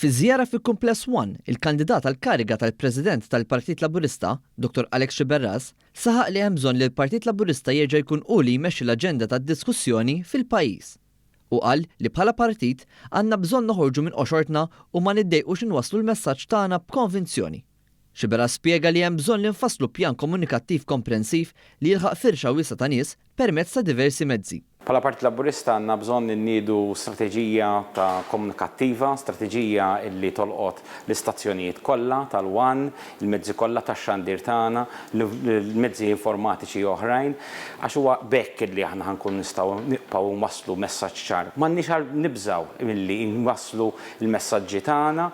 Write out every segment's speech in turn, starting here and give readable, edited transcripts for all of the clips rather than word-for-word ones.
Fi żjara fi Kumpless One, il-kandidat għall-kariga tal-President tal-Partit Laburista, Dr. Alex Xiberras, saħaq li hemm bżonn li l-Partit Laburista jerġa' jkun hu li jmexxi l-aġenda tad-diskussjoni fil-pajjiż. U qal li bħala partit għandna bżonn noħorġu minn qoxortna u ma niddejqux inwasslu l-messaġġ tagħna b'konvinzjoni. Xiberras spjega li hemm bżonn li nfasslu pjan komunikattiv komprensiv li jilħaq firxa wiesa ta' nies permezz ta' diversi mezzi. Bħala Partit Laburista għandna bżonn inniedu strateġija ta' komunikattiva, strateġija li tolqot l-istazzjonijiet kollha tal-wan, il-mezzi kollha tax-xandir tagħna, il-mezzi informatiċi oħrajn, għax huwa bekk li aħna ħankun nistgħu nibqgħu nwasslu messaġġ ċar. M'għandniex nibżgħu milli nwasslu l-messaġġi tagħna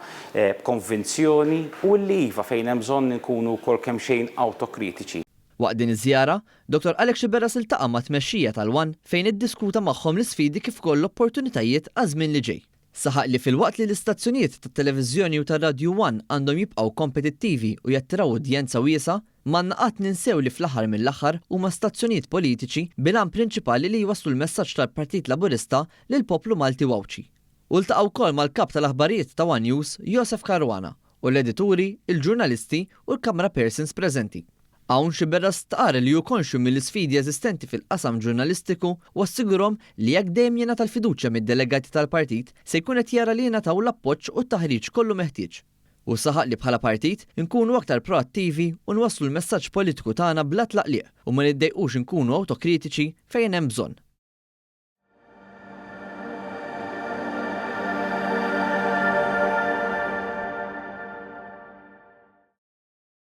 b'konvinzjoni u li iva fejn hemm bżonn nkunu wkoll kemm xejn awtokritiċi. Waqt din iż-żjara, Dr. Alex Xiberras iltaqa' ma' tmexxija tal-Wan fejn iddiskuta magħhom l-isfidi kif ukoll l-opportunitajiet għaż-żmien li ġej. Saħaq li fil-waqt li l-istazzjonijiet tat-televiżjoni u tar-radju One għandhom jibqgħu kompetittivi u jattiraw udjenza wiesa, m'għandna qatt ninsew li fl-aħħar mill-aħħar huma stazzjonijiet politiċi bilan prinċipali li jwasslu l-messaġġ tal-Partit Laburista lill-poplu Malti Wawċi. U ltaqgħu wkoll mal-kap tal-aħbarijiet ta' One News, Joseph Caruana, u l-edituri, il-ġurnalisti u l-camera persons preżenti. Hawn Xiberras tqar li hu konxu mill-isfidi eżistenti fil-qasam ġurnalistiku u assigurom li jekk dejjem jingħata l-fiduċja mid-delegati tal-partit se jkun qed jara li jingħataw l-appoġġ u t-taħriġ kollu meħtieġ. U saħaq li bħala partit nkunu aktar proattivi u nwasslu l-messaġġ politiku tagħna bla tlaqliq u ma niddejqux nkunu autokritiċi fejn hemm bżonn.